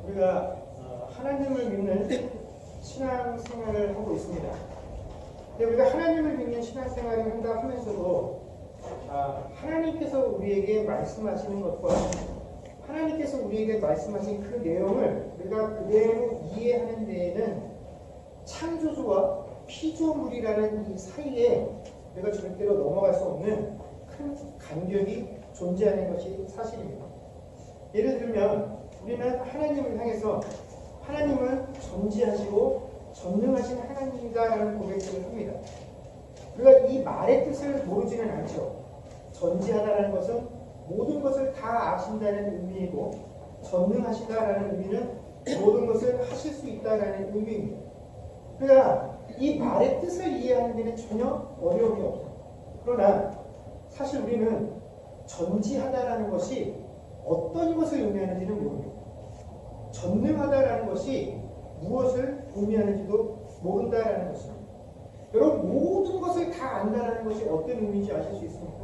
우리가 하나님을 믿는 신앙생활을 하고 있습니다. 근데 우리가 하나님을 믿는 신앙생활을 한다 하면서도 하나님께서 우리에게 말씀하시는 것과 하나님께서 우리에게 말씀하신 그 내용을 우리가 그대로 이해하는 데에는 창조주와 피조물이라는 이 사이에 우리가 절대로 넘어갈 수 없는 큰 간격이 존재하는 것이 사실입니다. 예를 들면 우리는 하나님을 향해서 하나님은 전지하시고 전능하신 하나님이다라는 고백들을 합니다. 우리가 이 말의 뜻을 모르지는 않죠. 전지하다라는 것은 모든 것을 다 아신다는 의미이고 전능하시다라는 의미는 모든 것을 하실 수 있다라는 의미입니다. 그러니까 이 말의 뜻을 이해하는 데는 전혀 어려움이 없어요. 그러나 사실 우리는 전지하다라는 것이 어떤 것을 의미하는지는 모릅니다. 전능하다라는 것이 무엇을 의미하는지도 모른다라는 것입니다. 여러분, 모든 것을 다 안다라는 것이 어떤 의미인지 아실 수 있습니까?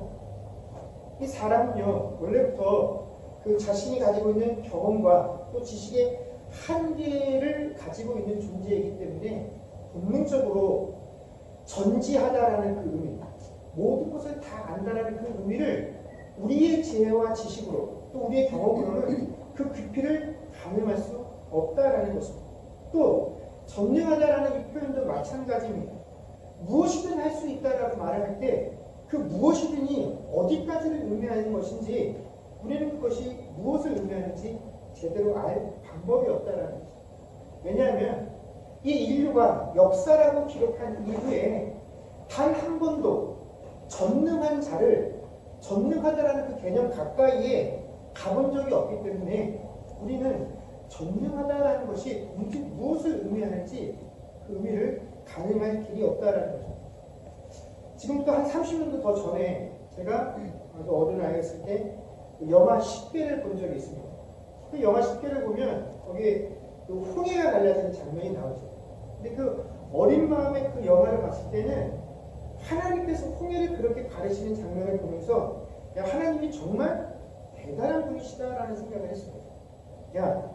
이 사람은요, 원래부터 그 자신이 가지고 있는 경험과 또 지식의 한계를 가지고 있는 존재이기 때문에 본능적으로 전지하다라는 그 의미, 모든 것을 다 안다라는 그 의미를 우리의 지혜와 지식으로 또 우리의 경험으로는 그 깊이를 가늠할 수 없다라는 것입니다. 또 전능하다라는 이 표현도 마찬가지입니다. 무엇이든 할 수 있다라고 말할 때 그 무엇이든이 어디까지를 의미하는 것인지 우리는 그것이 무엇을 의미하는지 제대로 알 방법이 없다라는 거죠. 왜냐하면 이 인류가 역사라고 기록한 이후에 단 한 번도 전능한 자를 전능하다라는 그 개념 가까이에 가본 적이 없기 때문에 우리는 전능하다라는 것이 무엇을 의미하는지 그 의미를 가늠할 길이 없다라는 거죠. 지금부터 한 30년도 더 전에 제가 아주 어린 아이였을 때 영화 10개를 본 적이 있습니다. 그 영화 10개를 보면 거기에 그 홍해가 갈라지는 장면이 나오죠. 근데 그 어린 마음에 그 영화를 봤을 때는 하나님께서 홍해를 그렇게 가르치는 장면을 보면서 야, 하나님이 정말 대단한 분이시다라는 생각을 했습니다. 야,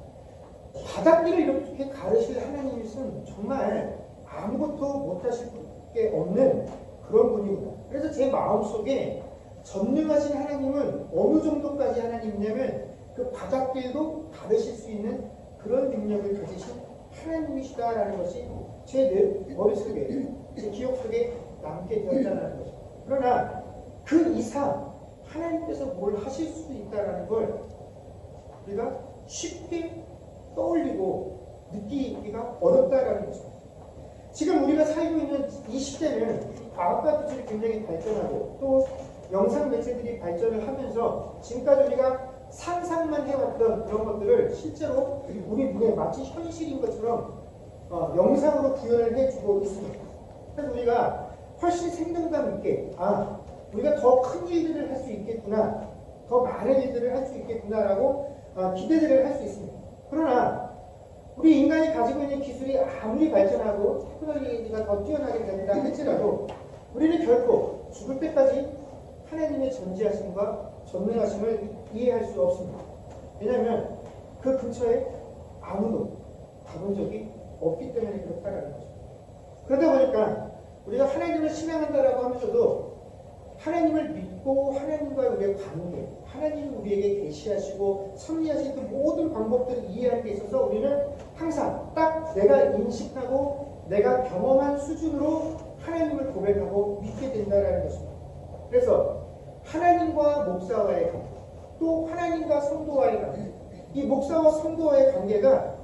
바닷길을 이렇게 가르칠 하나님이신 정말 아무것도 못하실 게 없는 그런 분이구나. 그래서 제 마음속에 전능하신 하나님은 어느 정도까지 하나님이냐면 그 바닷길도 가르칠 수 있는 그런 능력을 가지신 하나님이시다라는 것이 제 머릿속에, 제 기억 속에 남게 되었다는 것입니다. 그러나 그 이상 하나님께서 뭘 하실 수도 있다는 걸 우리가 쉽게 떠올리고 느끼기가 어렵다라는 것입니다. 지금 우리가 살고 있는 이 시대는 과학과 기술이 굉장히 발전하고 또 영상 매체들이 발전을 하면서 지금까지 우리가 상상만 해왔던 그런 것들을 실제로 우리 눈에 마치 현실인 것처럼 영상으로 구현을 해주고 있습니다. 그래서 우리가 훨씬 생동감 있게 우리가 더 큰 일들을 할 수 있겠구나, 더 많은 일들을 할 수 있겠구나라고 기대들을 할 수 있습니다. 그러나 우리 인간이 가지고 있는 기술이 아무리 발전하고 테크놀로지가 더 뛰어나게 된다 할지라도 우리는 결코 죽을 때까지 하나님의 전지하심과 전능하심을 이해할 수 없습니다. 왜냐하면 그 근처에 아무도 가본 적이 없기 때문에 그렇다라는 거죠. 그러다 보니까 우리가 하나님을 신앙한다라고 하면서도 하나님을 믿고 하나님과 우리의 관계, 하나님이 우리에게 계시하시고 섭리하신 그 모든 방법들을 이해하는 데 있어서 우리는 항상 딱 내가 인식하고 내가 경험한 수준으로 하나님을 고백하고 믿게 된다는 것입니다. 그래서 하나님과 목사와의 관계, 또 하나님과 성도와의 관계, 이 목사와 성도와의 관계가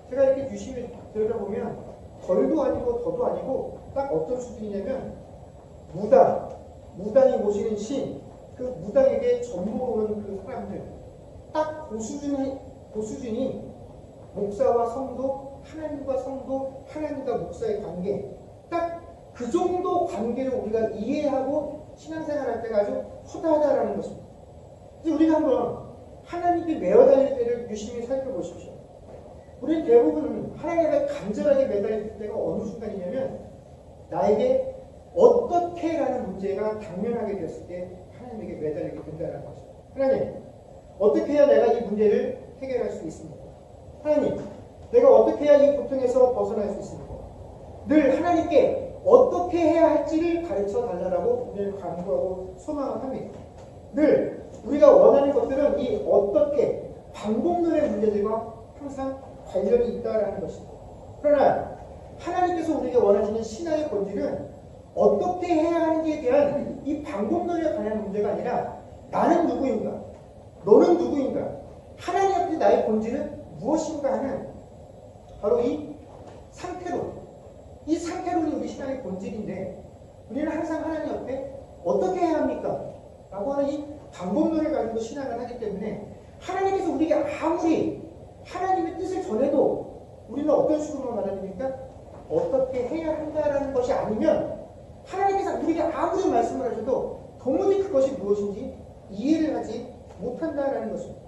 제가 이렇게 유심히 들여다보면 덜도 아니고 더도 아니고 딱 어떤 수준이냐면 무당이 모시는 신, 그 무당에게 전보오는 그 사람들, 딱 그 수준이 목사와 성도, 하나님과 성도, 하나님과 목사의 관계, 딱 그 정도 관계를 우리가 이해하고 신앙생활할 때가 아주 허다하다라는 것입니다. 이제 우리가 한번 하나님께 매어달릴 때를 유심히 살펴보십시오. 우리는 대부분 하나님께 간절하게 매달릴 때가 어느 순간이냐면 나에게 어떻게 라는 문제가 당면하게 되었을 때 하나님에게 매달리게 된다는 거죠. 하나님, 어떻게 해야 내가 이 문제를 해결할 수 있습니까? 하나님, 내가 어떻게 해야 이 고통에서 벗어날 수 있습니까? 늘 하나님께 어떻게 해야 할지를 가르쳐 달라고 늘 간구하고 소망을 합니다. 늘 우리가 원하는 것들은 이 어떻게 방법론의 문제들과 항상 관련이 있다라는 것입니다. 그러나 하나님께서 우리에게 원하시는 신앙의 본질은 어떻게 해야 하는지에 대한 이 방법론에 관한 문제가 아니라 나는 누구인가? 너는 누구인가? 하나님 앞에 나의 본질은 무엇인가 하는 바로 이 상태론. 이 상태론이 우리 신앙의 본질인데 우리는 항상 하나님 앞에 어떻게 해야 합니까? 라고 하는 이 방법론을 가지고 신앙을 하기 때문에 하나님께서 우리에게 아무리 하나님의 뜻을 전해도 우리는 어떤 식으로만 받아들입니까? 어떻게 해야 한다라는 것이 아니면 하나님께서 우리에게 아무리 말씀을 하셔도 도무지 그것이 무엇인지 이해를 하지 못한다라는 것입니다.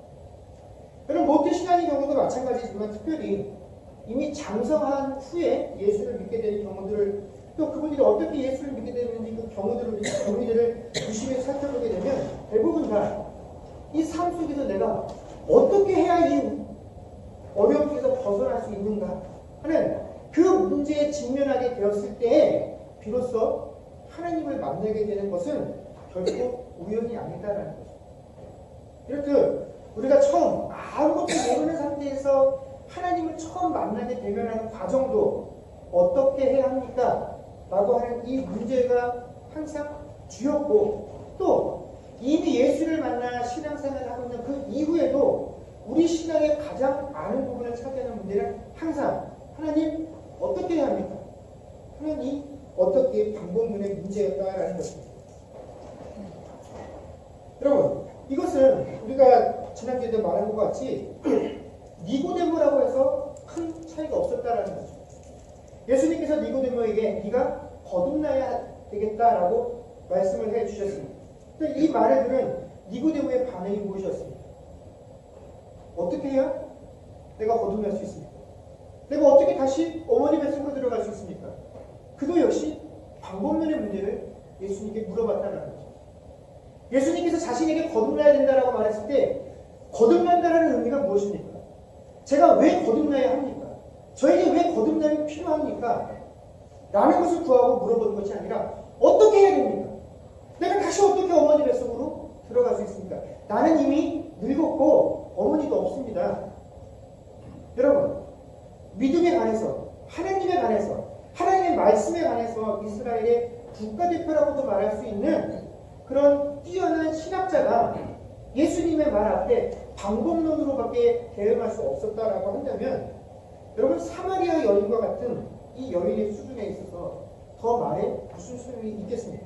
여러분 모태 신앙의 경우도 마찬가지지만 특별히 이미 장성한 후에 예수를 믿게 되는 경우들을 또 그분들이 어떻게 예수를 믿게 되는지 그 경우들을 유심히 살펴보게 되면 대부분 다 이 삶 속에서 내가 어떻게 해야 이 어려움 속에서 벗어날 수 있는가 하는 그 문제에 직면하게 되었을 때에 비로소 하나님을 만나게 되는 것은 결코 우연이 아니다라는 것입니다. 이렇듯 우리가 처음 아무것도 모르는 상태에서 하나님을 처음 만나게 되면하는 과정도 어떻게 해야 합니까? 라고 하는 이 문제가 항상 주였고 또 이미 예수를 만나 신앙생활을 하고 있는 그 이후에도 우리 신앙의 가장 많은 부분을 차지하는 문제는 항상 하나님 어떻게 해야 합니까? 하나님 어떻게 방법론의 문제였다라는 것입니다. 여러분 이것은 우리가 지난주에도 말한 것 같이 니고데모라고 해서 큰 차이가 없었다라는 거죠. 예수님께서 니고데모에게 네가 거듭나야 되겠다라고 말씀을 해주셨습니다. 이 말을 들은 니고데모의 반응이 무엇이었습니까? 어떻게 해야 내가 거듭날 수 있습니까? 내가 어떻게 다시 어머니 뱃속으로 들어갈 수 있습니까? 그도 역시 방법론의 문제를 예수님께 물어봤다는 거죠. 예수님께서 자신에게 거듭나야 된다라고 말했을 때 거듭난다라는 의미가 무엇입니까? 제가 왜 거듭나야 합니까? 저에게 왜 거듭남이 필요합니까? 라는 것을 구하고 물어보는 것이 아니라 어떻게 해야 됩니까? 내가 다시 어떻게 어머니 뱃속으로 들어갈 수 있습니까? 나는 이미 늙었고 어머니도 없습니다. 여러분 믿음에 관해서 하나님에 관해서 하나님의 말씀에 관해서 이스라엘의 국가대표라고도 말할 수 있는 그런 뛰어난 신학자가 예수님의 말 앞에 방법론으로밖에 대응할 수 없었다라고 한다면 여러분 사마리아 여인과 같은 이 여인의 수준에 있어서 더 말에 무슨 소용이 있겠습니까?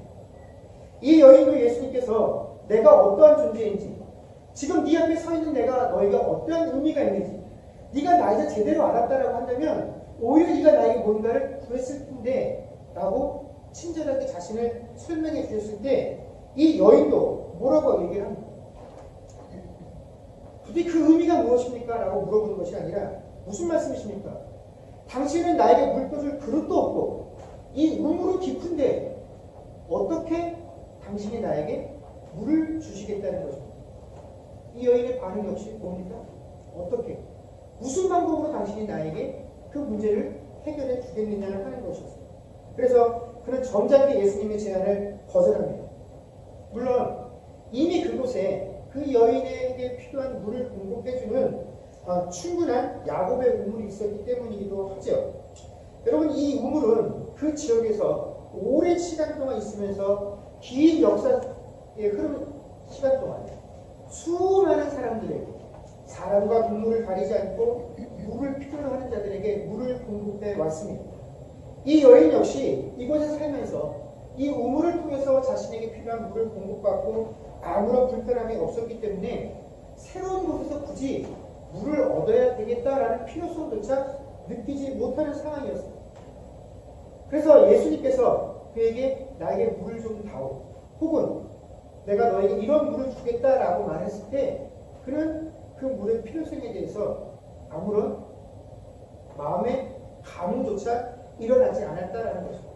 이 여인도 예수님께서 내가 어떠한 존재인지 지금 네 앞에 서 있는 내가 너에게 어떠한 의미가 있는지 네가 나에게 제대로 알았다라고 한다면 오히려 네가 나에게 뭔가를 구했을 텐데 라고 친절하게 자신을 설명해 주셨을 때 이 여인도 뭐라고 얘기를 합니다. 도대체 그 의미가 무엇입니까? 라고 물어보는 것이 아니라 무슨 말씀이십니까? 당신은 나에게 물 떠줄 그릇도 없고 이 우물은 깊은데 어떻게 당신이 나에게 물을 주시겠다는 것입니다. 이 여인의 반응 역시 뭡니까? 어떻게? 무슨 방법으로 당신이 나에게 그 문제를 해결해 주겠느냐를 하는 것이었습니다. 그래서 그는 점잖게 예수님의 제안을 거절합니다. 물론 이미 그곳에 그 여인에게 필요한 물을 공급해주는 충분한 야곱의 우물이 있었기 때문이기도 하죠. 여러분 이 우물은 그 지역에서 오랜 시간 동안 있으면서 긴 역사의 흐름 시간 동안 수많은 사람들에게 사람과 동물을 가리지 않고 물을 필요로 하는 자들에게 물을 공급해 왔습니다. 이 여인 역시 이곳에 살면서 이 우물을 통해서 자신에게 필요한 물을 공급받고 아무런 불편함이 없었기 때문에 새로운 곳에서 굳이 물을 얻어야 되겠다라는 필요성조차 느끼지 못하는 상황이었습니다. 그래서 예수님께서 그에게 나에게 물을 좀 다오 혹은 내가 너에게 이런 물을 주겠다라고 말했을 때 그는 그 물의 필요성에 대해서 아무런 마음의 감흥조차 일어나지 않았다라는 것입니다.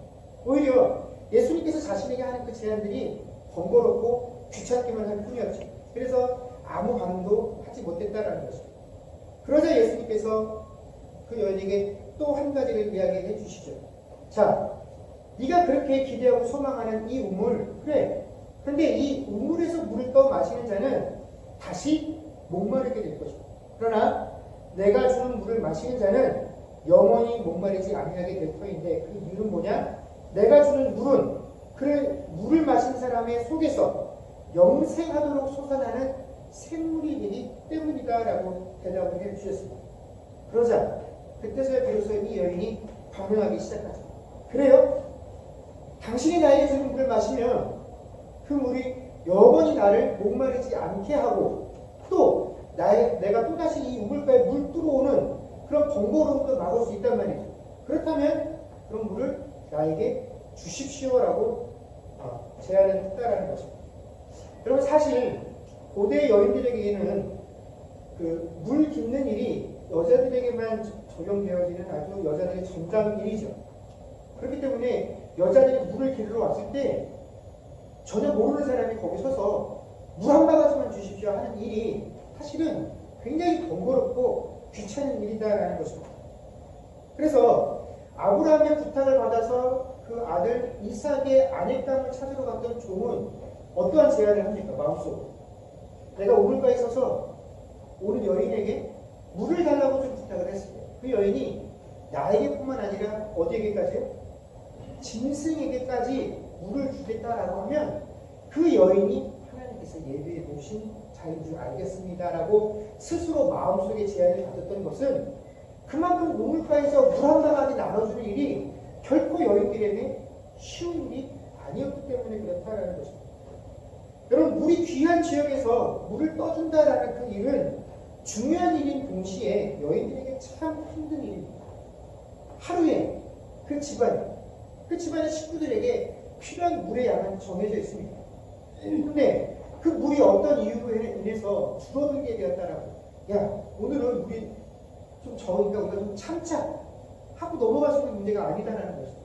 오히려 예수님께서 자신에게 하는 그 제안들이 번거롭고 귀찮기만 할 뿐이었죠. 그래서 아무 반응도 하지 못했다라는 것입니다. 그러자 예수님께서 그 여인에게 또 한 가지를 이야기해 주시죠. 자, 네가 그렇게 기대하고 소망하는 이 우물, 그래. 근데 이 우물에서 물을 떠 마시는 자는 다시 목마르게 될 것이다. 그러나 내가 주는 물을 마시는 자는 영원히 목마르지 아니하게 될 터인데, 그 이유는 뭐냐? 내가 주는 물은 그 물을 마신 사람의 속에서 영생하도록 솟아나는 샘물이 되기 때문이다 라고 대답을 해 주셨습니다. 그러자 그때서야 비로소 이 여인이 반응하기 시작하죠. 그래요? 당신이 나에게 주는 물을 마시면 그 물이 영원히 나를 목마르지 않게 하고 또 내가 또다시 이 우물가에 물 들어오는 그런 번거로움도 막을 수 있단 말이죠. 그렇다면 그런 물을 나에게 주십시오라고 제안을 했다라는 것입니다. 여러분, 사실 고대 여인들에게는 그 물 깃는 일이 여자들에게만 적용되어지는 아주 여자들의 정당 일이죠. 그렇기 때문에 여자들이 물을 길러 왔을 때 전혀 모르는 사람이 거기 서서 물 한 바가지만 주십시오 하는 일이 사실은 굉장히 번거롭고 귀찮은 일이다라는 것입니다. 그래서 아브라함의 부탁을 받아서 그 아들 이삭의 아내감을 찾으러 갔던 종은 어떠한 제안을 합니까? 마음속으로. 내가 우물가에 서서 오는 여인에게 물을 달라고 좀 부탁을 했어요. 그 여인이 나에게뿐만 아니라 어디에게까지요? 짐승에게까지 물을 주겠다라고 하면 그 여인이 하나님께서 예비해 놓으신 자인 줄 알겠습니다라고 스스로 마음속에 제안을 가졌던 것은 그만큼 우물가에서 물 한 바가지 나눠주는 일이 결코 여인들에게 쉬운 일이 아니었기 때문에 그렇다라는 것입니다. 여러분, 물이 귀한 지역에서 물을 떠준다라는 그 일은 중요한 일인 동시에 여인들에게 참 힘든 일입니다. 하루에 그 집안의 식구들에게 필요한 물의 양은 정해져 있습니다. 그런데 그 물이 어떤 이유로 인해서 줄어들게 되었다라고. 야, 오늘은 물이 좀 적으니까 우리가 좀 참자 하고 넘어갈 수 있는 문제가 아니다라는 것입니다.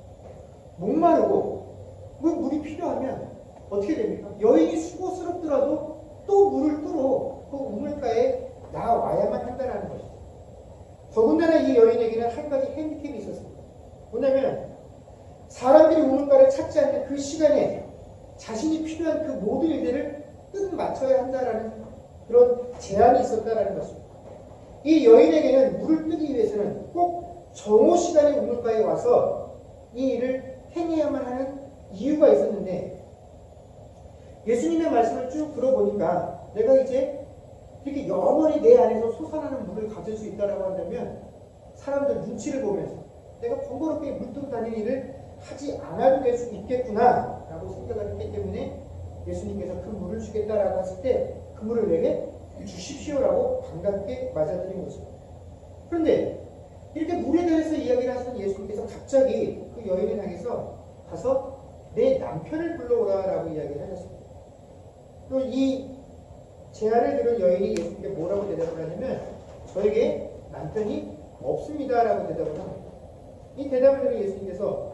목마르고 물이 필요하면 어떻게 됩니까? 여인이 수고스럽더라도 또 물을 뚫어 그 우물가에 나와야만 한다는 것입니다. 더군다나 이 여인에게는 한 가지 핸디캡이 있었습니다. 뭐냐면 사람들이 우물가를 찾지 않는 그 시간에 자신이 필요한 그 모든 일들을 끈 맞춰야 한다라는 그런 제한이 있었다라는 것입니다. 이 여인에게는 물을 뜨기 위해서는 꼭 정오 시간에 우물가에 와서 이 일을 행해야만 하는 이유가 있었는데, 예수님의 말씀을 쭉 들어보니까 내가 이제 이렇게 영원히 내 안에서 솟아나는 물을 가질 수 있다라고 한다면 사람들 눈치를 보면서 내가 번거롭게 물 뜨고 다니는 일을 하지 않아도 될 수 있겠구나 라고 생각을 했기 때문에 예수님께서 그 물을 주겠다라고 했을 때 그 물을 내게 주십시오라고 반갑게 맞아들인 것입니다. 그런데 이렇게 물에 대해서 이야기를 하시는 예수님께서 갑자기 그 여인을 향해서 가서 내 남편을 불러오라라고 이야기를 하셨습니다. 또 이 제안을 들은 여인이 예수님께 뭐라고 대답을 하냐면 저에게 남편이 없습니다라고 대답을 합니다. 이 대답을 들은 예수님께서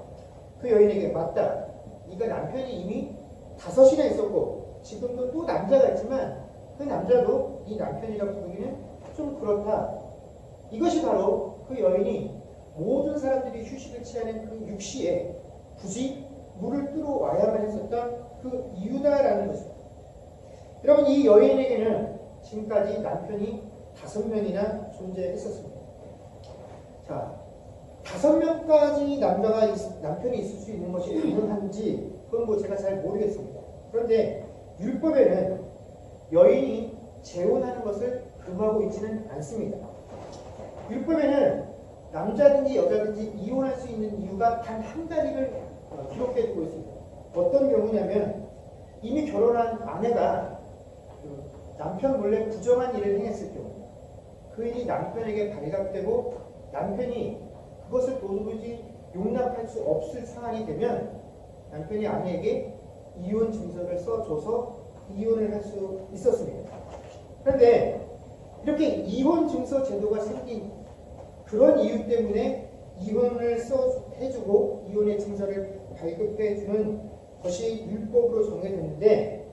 그 여인에게 맞다. 네가 남편이 이미 5이나 있었고 지금도 또 남자가 있지만 그 남자도 네 남편이라고 부르기는 좀 그렇다. 이것이 바로 그 여인이 모든 사람들이 휴식을 취하는 그 육시에 굳이 물을 뜨러 와야만 했었던 그 이유다라는 것입니다. 여러분, 이 여인에게는 지금까지 남편이 5명이나 존재했었습니다. 자, 5명까지 남편이 있을 수 있는 것이 가능한지 그건 뭐 제가 잘 모르겠습니다. 그런데 율법에는 여인이 재혼하는 것을 금하고 있지는 않습니다. 율법에는 남자든지 여자든지 이혼할 수 있는 이유가 단 한 가지를 기록해 두고 있습니다. 어떤 경우냐면 이미 결혼한 아내가 남편 몰래 부정한 일을 행했을 경우, 그 일이 남편에게 발각되고 남편이 그것을 도무지 용납할 수 없을 상황이 되면 남편이 아내에게 이혼 증서를 써줘서 이혼을 할 수 있었습니다. 그런데 이렇게 이혼 증서 제도가 생긴 그런 이유 때문에 이혼을 해주고 이혼의 증서를 발급해주는 것이 율법으로 정해졌는데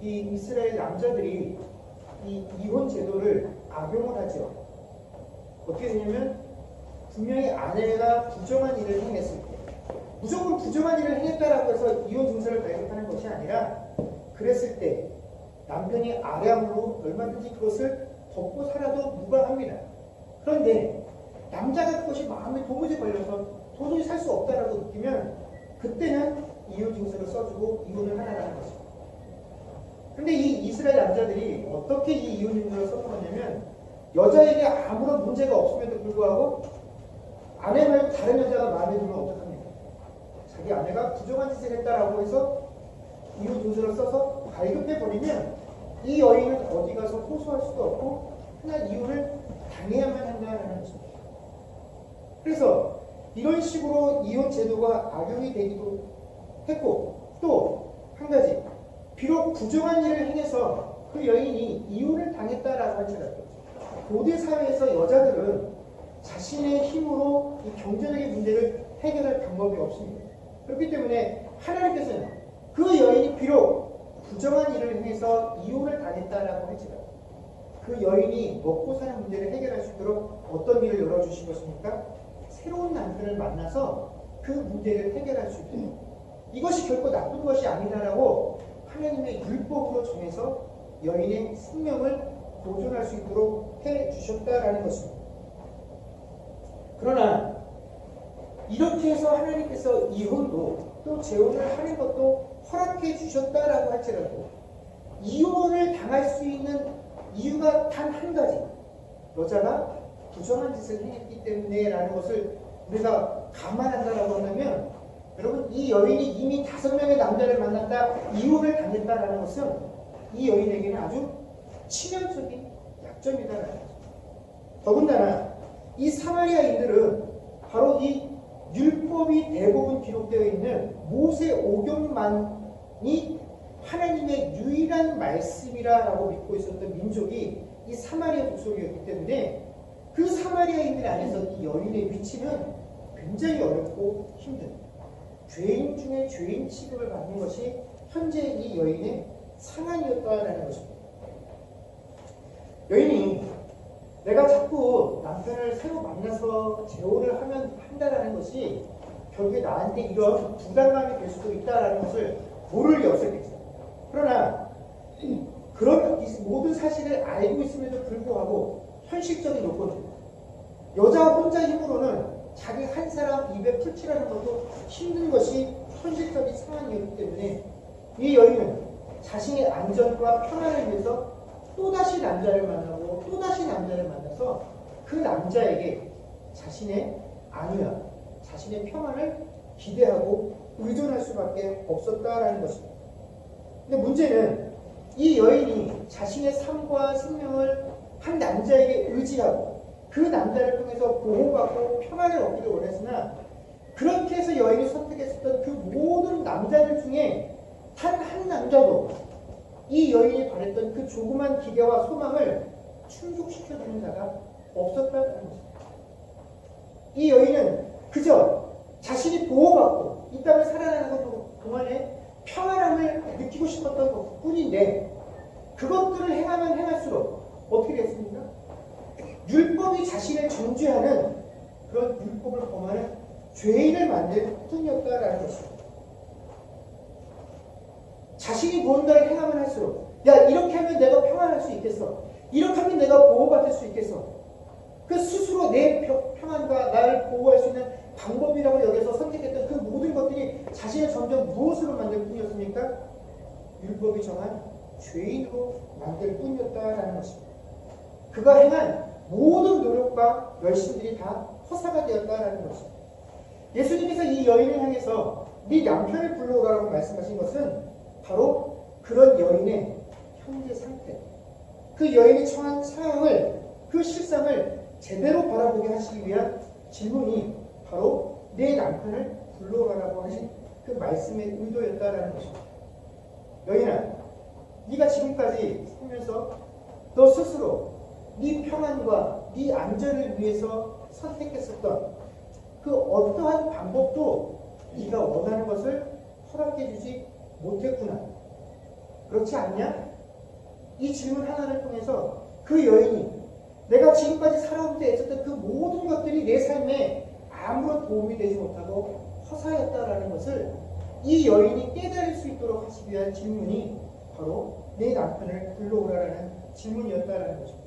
이 이스라엘 남자들이 이 이혼 제도를 악용을 하죠. 어떻게 되냐면 분명히 아내가 부정한 일을 행했을 때 무조건 부정한 일을 행했다라고 해서 이혼 증서를 발급하는 것이 아니라 그랬을 때 남편이 아량으로 얼마든지 그것을 덮고 살아도 무방합니다. 그런데 남자가 그것이 마음에 도무지 걸려서 도저히 살 수 없다라고 느끼면 그때는 이혼 증서를 써주고 이혼을 하라는 것입니다. 근데 이 이스라엘 남자들이 어떻게 이 이혼 증서를 써먹었냐면 여자에게 아무런 문제가 없음에도 불구하고 아내 말고 다른 여자가 마음에 들면 어떡합니까? 자기 아내가 부정한 짓을 했다라고 해서 이혼 증서를 써서 발급해버리면 이 여인은 어디 가서 호소할 수도 없고 그냥 이혼을 당해야만 한다는 것입니다. 그래서 이런 식으로 이혼 제도가 악용이 되기도 했고 또 한 가지 비록 부정한 일을 행해서 그 여인이 이혼을 당했다라고 할지라도 고대 사회에서 여자들은 자신의 힘으로 이 경제적인 문제를 해결할 방법이 없습니다. 그렇기 때문에 하나님께서는 그 여인이 비록 부정한 일을 행해서 이혼을 당했다라고 할지라도 그 여인이 먹고 사는 문제를 해결할 수 있도록 어떤 일을 열어주신 것입니까? 새로운 남편을 만나서 그 문제를 해결할 수 있도록 이것이 결코 나쁜 것이 아니다라고 하나님의 율법으로 정해서 여인의 생명을 보존할 수 있도록 해주셨다라는 것입니다. 그러나 이렇게 해서 하나님께서 이혼도 또 재혼을 하는 것도 허락해 주셨다라고 할지라도 이혼을 당할 수 있는 이유가 단 한 가지 여자가 부정한 짓을 행했기 때문에 라는 것을 우리가 감안한다라고 한다면 여러분 이 여인이 이미 5명의 남자를 만났다 이혼을 당했다라는 것은 이 여인에게는 아주 치명적인 약점이다라는 거죠. 더군다나 이 사마리아인들은 바로 이 율법이 대부분 기록되어 있는 모세 오경만이 하나님의 유일한 말씀이라고 믿고 있었던 민족이 이 사마리아 족속이었기 때문에 그 사마리아인들 안에서 이 여인의 위치는 굉장히 어렵고 힘듭니다. 죄인 중에 죄인 취급을 받는 것이 현재 이 여인의 상황이었다는 것입니다. 여인이 내가 자꾸 남편을 새로 만나서 재혼을 한다라는 것이 결국에 나한테 이런 부담감이 될 수도 있다라는 것을 모를 리 없었겠죠. 그러나 그런 모든 사실을 알고 있음에도 불구하고 현실적인 요건입니다. 여자 혼자 힘으로는 자기 한 사람 입에 풀칠하는 것도 힘든 것이 현실적인 상황이었기 때문에 이 여인은 자신의 안전과 평안을 위해서 또다시 남자를 만나고 또다시 남자를 만나서 그 남자에게 자신의 안위와 자신의 평안을 기대하고 의존할 수밖에 없었다라는 것입니다. 근데 문제는 이 여인이 자신의 삶과 생명을 한 남자에게 의지하고 그 남자를 통해서 보호받고 평안을 얻기를 원했으나 그렇게 해서 여인이 선택했었던 그 모든 남자들 중에 단 한 남자도 이 여인이 바랬던 그 조그만 기대와 소망을 충족시켜주는 자가 없었다는 것입니다. 이 여인은 그저 자신이 보호받고 이 땅을 살아가는 것 동안에 평안함을 느끼고 싶었던 것 뿐인데 그것들을 행하면 행할수록 어떻게 됐습니까? 율법이 자신을 정죄하는 그런 율법을 범하는 죄인을 만들 뿐이었다라는 것입니다. 자신이 무언가를 행하면 할수록 야 이렇게 하면 내가 평안할 수 있겠어. 이렇게 하면 내가 보호받을 수 있겠어. 그 스스로 내 평안과 나를 보호할 수 있는 방법이라고 여기서 선택했던 그 모든 것들이 자신을 점점 무엇으로 만들 뿐이었습니까? 율법이 정한 죄인으로 만들 뿐이었다라는 것입니다. 그가 행한 모든 노력과 열심들이 다 허사가 되었다라는 것입니다. 예수님께서 이 여인을 향해서 네 남편을 불러오라고 말씀하신 것은 바로 그런 여인의 현재 상태, 그 여인이 처한 상황을, 그 실상을 제대로 바라보게 하시기 위한 질문이 바로 내 남편을 불러오라고 하신 그 말씀의 의도였다라는 것입니다. 여인아, 네가 지금까지 살면서 너 스스로 네 평안과 네 안전을 위해서 선택했었던 그 어떠한 방법도 네가 원하는 것을 허락해주지 못했구나. 그렇지 않냐? 이 질문 하나를 통해서 그 여인이 내가 지금까지 살아오면서 애썼던 그 모든 것들이 내 삶에 아무런 도움이 되지 못하고 허사였다라는 것을 이 여인이 깨달을 수 있도록 하시기 위한 질문이 바로 내 남편을 불러오라라는 질문이었다라는 것입니다.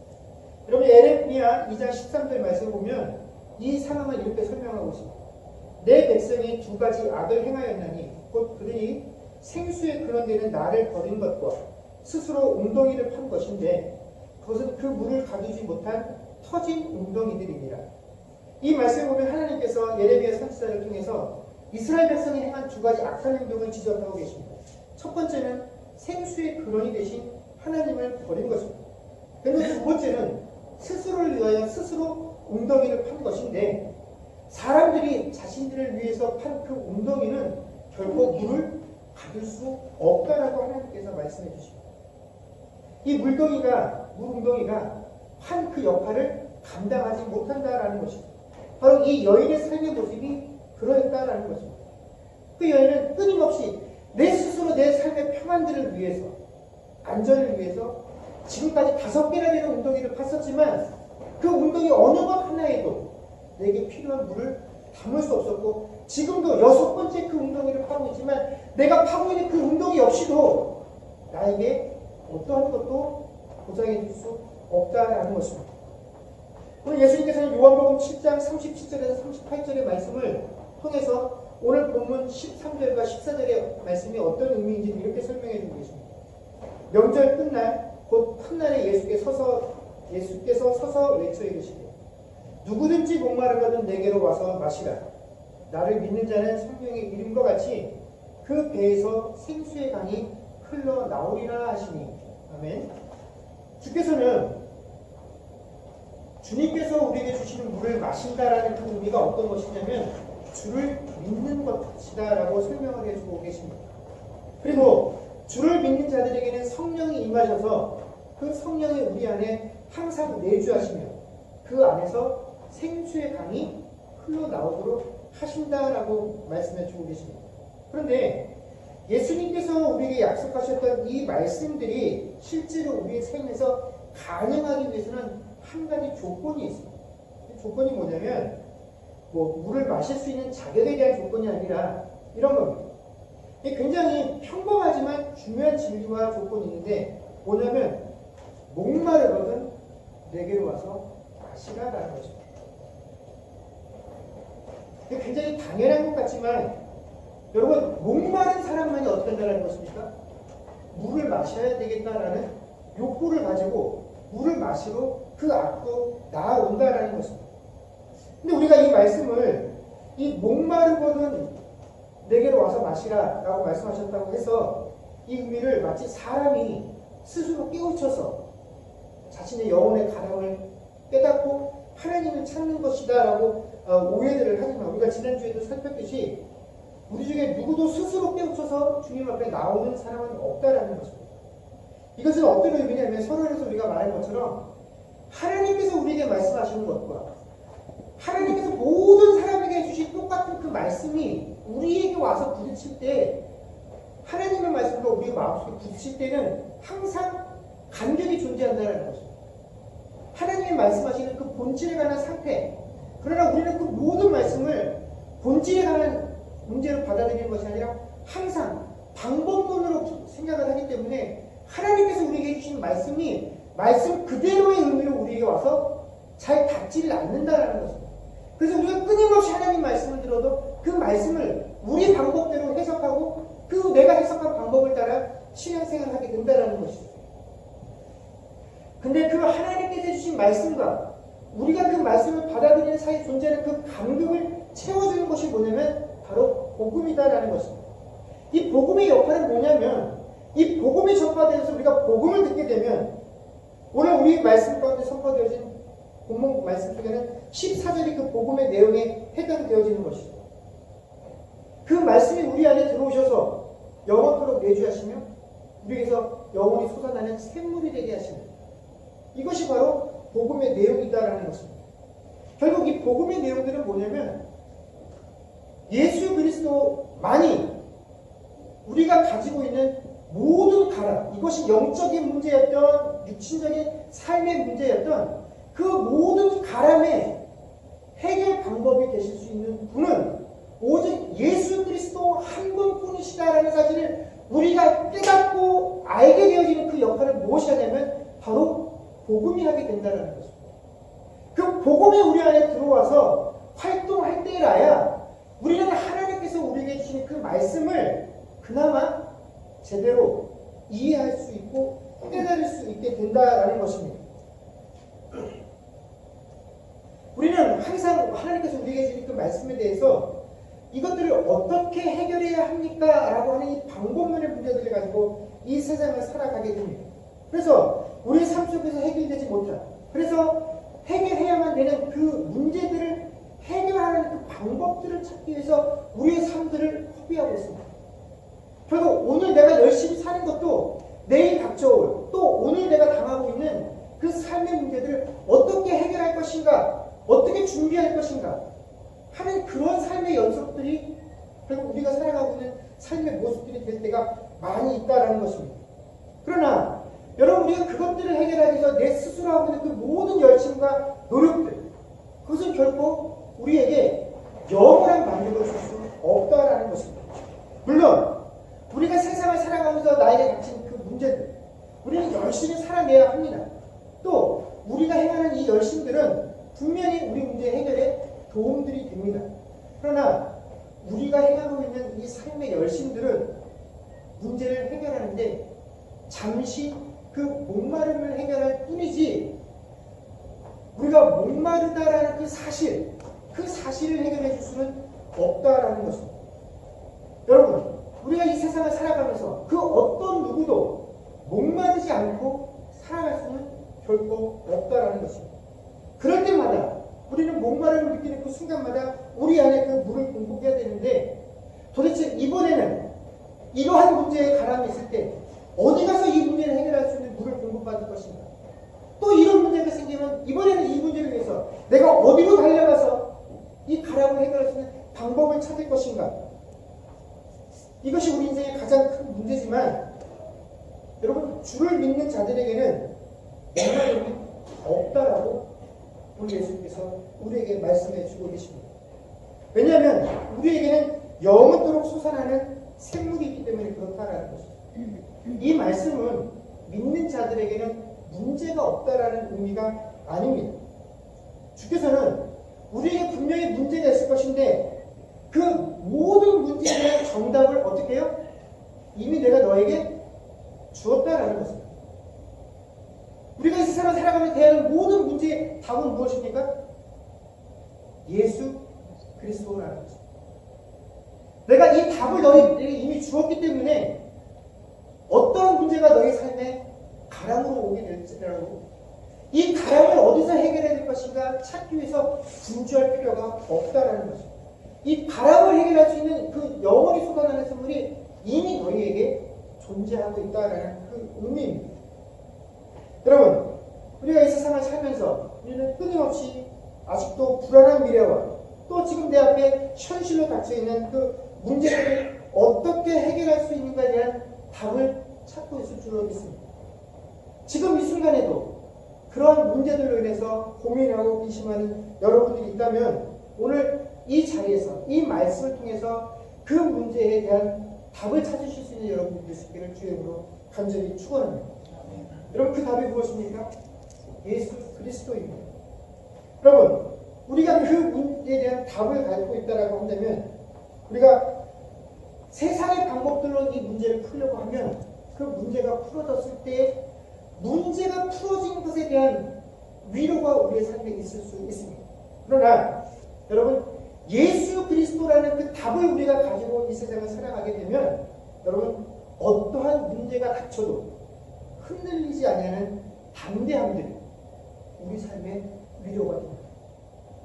여러분 에레미야 2장 13절 말씀을 보면 이 상황을 이렇게 설명하고 있습니다. 내 백성이 두 가지 악을 행하였나니 곧 그들이 생수의 근원되는 나를 버린 것과 스스로 웅덩이를 판 것인데 그것은 그 물을 가두지 못한 터진 웅덩이들이니라. 이 말씀을 보면 하나님께서 예레미야 선지자를 통해서 이스라엘 백성이 행한 두 가지 악한 행동을 지적하고 계십니다. 첫 번째는 생수의 근원이 되신 하나님을 버린 것입니다. 그리고 두 번째는 스스로를 위하여 스스로 웅덩이를 판 것인데 사람들이 자신들을 위해서 판 그 웅덩이는 결코 물을 가둘 수 없다라고 하나님께서 말씀해 주십니다. 이 물 웅덩이가 판 그 역할을 감당하지 못한다라는 것입니다. 바로 이 여인의 삶의 모습이 그러했다라는 것입니다. 그 여인은 끊임없이 내 스스로 내 삶의 평안들을 위해서 안전을 위해서 지금까지 5개나 되는 웅덩이를 팠었지만 그 웅덩이 어느 것 하나에도 내게 필요한 물을 담을 수 없었고 지금도 6번째 그 웅덩이를 파고 있지만 내가 파고 있는 그 웅덩이 없이도 나에게 어떠한 것도 보장해 줄 수 없다라는 것입니다. 오늘 예수님께서는 요한복음 7장 37절에서 38절의 말씀을 통해서 오늘 본문 13절과 14절의 말씀이 어떤 의미인지 이렇게 설명해 주고 계십니다. 명절 끝날 곧 첫날에 예수께서 서서 외쳐 이르시되 누구든지 목마르거든 내게로 와서 마시라. 나를 믿는 자는 성령의 이름과 같이 그 배에서 생수의 강이 흘러나오리라 하시니. 아멘. 주님께서 우리에게 주시는 물을 마신다라는 그 의미가 어떤 것이냐면 주를 믿는 것이다라고 설명을 해주고 계십니다. 그리고 주를 믿는 자들에게는 성령이 임하셔서 그 성령이 우리 안에 항상 내주하시며 그 안에서 생수의 강이 흘러나오도록 하신다라고 말씀해 주고 계십니다. 그런데 예수님께서 우리에게 약속하셨던 이 말씀들이 실제로 우리의 삶에서 가능하기 위해서는 한 가지 조건이 있습니다. 그 조건이 뭐냐면 물을 마실 수 있는 자격에 대한 조건이 아니라 이런 겁니다. 굉장히 평범하지만 중요한 진리와 조건이 있는데 뭐냐면 목마르거든 내게로 와서 마시라라는 것입니다. 굉장히 당연한 것 같지만 여러분 목마른 사람만이 어떻게 한다는 것입니까? 물을 마셔야 되겠다라는 욕구를 가지고 물을 마시러 그 앞으로 나아온다라는 것입니다. 근데 우리가 이 말씀을 이 목마르거든 내게로 와서 마시라 라고 말씀하셨다고 해서 이 의미를 마치 사람이 스스로 깨우쳐서 자신의 영혼의 가랑을 깨닫고 하나님을 찾는 것이다 라고 오해들을 하지만 우리가 지난주에도 살폈듯이 우리 중에 누구도 스스로 깨우쳐서 주님 앞에 나오는 사람은 없다라는 것입니다. 이것은 어떤 의미냐면 서론에서 우리가 말한 것처럼 하나님께서 우리에게 말씀하시는 것과 하나님께서 모든 사람에게 해주신 똑같은 그 말씀이 우리에게 와서 부딪힐 때 하나님의 말씀과 우리 마음속에 부딪힐 때는 항상 간격이 존재한다는 것입니다. 하나님이 말씀하시는 그 본질에 관한 상태, 그러나 우리는 그 모든 말씀을 본질에 관한 문제로 받아들이는 것이 아니라 항상 방법론으로 생각을 하기 때문에 하나님께서 우리에게 해주신 말씀이 말씀 그대로의 의미로 우리에게 와서 잘 닿지를 않는다라는 것입니다. 그래서 우리가 끊임없이 하나님 말씀을 들어도 그 말씀을 우리 방법대로 해석하고 그 내가 해석한 방법을 따라 신앙생활을 하게 된다는 것이죠. 근데 그 하나님께서 해주신 말씀과 우리가 그 말씀을 받아들이는 사이에 존재하는 그 간격을 채워주는 것이 뭐냐면 바로 복음이다라는 것입니다. 이 복음의 역할은 뭐냐면 이 복음이 전파되어서 우리가 복음을 듣게 되면 오늘 우리 말씀 가운데 선포되어진 본문 말씀 속에는 14절이 그 복음의 내용에 해당되어지는 것이죠. 그 말씀이 우리 안에 들어오셔서 영원토록 내주하시며 우리에게서 영원히 솟아나는 샘물이 되게 하시는 이것이 바로 복음의 내용이다라는 것입니다. 결국 이 복음의 내용들은 뭐냐면 예수 그리스도만이 우리가 가지고 있는 모든 가라, 이것이 영적인 문제였던 육신적인 삶의 문제였던 그 모든 가람의 해결 방법이 되실 수 있는 분은 오직 예수 그리스도 한 분뿐이시다라는 사실을 우리가 깨닫고 알게 되어지는 그 역할은 무엇이냐면 바로 복음이 하게 된다는 것입니다. 그 복음이 우리 안에 들어와서 활동할 때라야 우리는 하나님께서 우리에게 주신 그 말씀을 그나마 제대로 이해할 수 있고 깨달을 수 있게 된다는 것입니다. 우리는 항상 하나님께서 우리에게 주신 그 말씀에 대해서 이것들을 어떻게 해결해야 합니까? 라고 하는 이 방법론의 문제들을 가지고 이 세상을 살아가게 됩니다. 그래서 우리의 삶 속에서 해결되지 못한, 그래서 해결해야만 되는 그 문제들을 해결하는 그 방법들을 찾기 위해서 우리의 삶들을 허비하고 있습니다. 결국 오늘 내가 열심히 사는 것도 내일 닥쳐올, 또 오늘 내가 당하고 있는 그 삶의 문제들을 어떻게 해결할 것인가, 어떻게 준비할 것인가 하는 그런 삶의 연속들이 결국 우리가 살아가고 있는 삶의 모습들이 될 때가 많이 있다는 것입니다. 그러나 여러분, 우리가 그것들을 해결하기 위해서 내 스스로 하고 있는 그 모든 열심과 노력들, 그것은 결코 우리에게 영원한 만족을 줄 수 없다라는 것입니다. 물론 우리가 세상을 살아가면서 나에게 닥친 그 문제들, 우리는 열심히 살아내야 합니다. 또 우리가 행하는 이 열심들은 분명히 우리 문제 해결에 도움들이 됩니다. 그러나 우리가 행하고 있는 이 삶의 열심들은 문제를 해결하는데 잠시 그 목마름을 해결할 뿐이지, 우리가 목마르다라는 그 사실을 해결해 줄 수는 없다라는 것입니다. 여러분, 우리가 이 세상을 살아가면서 그 어떤 누구도 목마르지 않고 살아갈 수는 결코 없다라는 것입니다. 그럴 때마다 우리는 목마름을 느끼는 그 순간마다 우리 안에 그 물을 공급해야 되는데, 도대체 이번에는 이러한 문제에 가람이 있을 때 어디 가서 이 문제를 해결할 수 있는 물을 공급받을 것인가? 또 이런 문제가 생기면 이번에는 이 문제를 위해서 내가 어디로 달려가서 이 가람을 해결할 수 있는 방법을 찾을 것인가? 이것이 우리 인생의 가장 큰 문제지만, 여러분, 주를 믿는 자들에게는 목마름이 없다라고 우리 예수님께서 우리에게 말씀해 주고 계십니다. 왜냐하면 우리에게는 영원토록 솟아나는 샘물이 있기 때문에 그렇다라는 것입니다. 이 말씀은 믿는 자들에게는 문제가 없다라는 의미가 아닙니다. 주께서는 우리에게 분명히 문제가 있을 것인데 그 모든 문제에 대한 정답을 어떻게 해요? 이미 내가 너에게 주었다라는 것입니다. 우리가 이 세상을 살아가면서 대하는 모든 문제의 답은 무엇입니까? 예수 그리스도라는 것입니다. 내가 이 답을 너에게 이미 주었기 때문에 어떠한 문제가 너의 삶에 가람으로 오게 될지라도 이 가람을 어디서 해결해야 될 것인가 찾기 위해서 분주할 필요가 없다라는 것입니다. 이 가람을 해결할 수 있는 그 영원히 쏟아나는 선물이 이미 너희에게 존재하고 있다라는 그 의미입니다. 여러분, 우리가 이 세상을 살면서 우리는 끊임없이 아직도 불안한 미래와 또 지금 내 앞에 현실로 닥쳐있는 그 문제들을 어떻게 해결할 수 있는가에 대한 답을 찾고 있을 줄로 믿습니다. 지금 이 순간에도 그러한 문제들로 인해서 고민하고 의심하는 여러분들이 있다면 오늘 이 자리에서 이 말씀을 통해서 그 문제에 대한 답을 찾으실 수 있는 여러분들이 될 수 있기를 주의 이름으로 간절히 축원합니다. 여러분, 그 답이 무엇입니까? 예수 그리스도입니다. 여러분, 우리가 그 문제에 대한 답을 갖고 있다라고 한다면 우리가 세상의 방법들로 이 문제를 풀려고 하면 그 문제가 풀어졌을 때 문제가 풀어진 것에 대한 위로가 우리의 삶에 있을 수 있습니다. 그러나 여러분, 예수 그리스도라는 그 답을 우리가 가지고 이 세상을 살아가게 되면 여러분, 어떠한 문제가 닥쳐도 흔들리지 아니하는 담대함들이 우리 삶의 위로가 됩니다.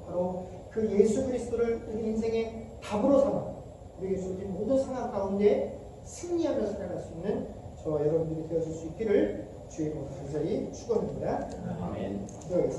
바로 그 예수 그리스도를 우리 인생의 답으로 삼아 우리에게 주어진 모든 상황 가운데 승리하며 살아갈 수 있는 저와 여러분들이 되어줄 수 있기를 주의 이름으로 간절히 축원합니다. 아멘.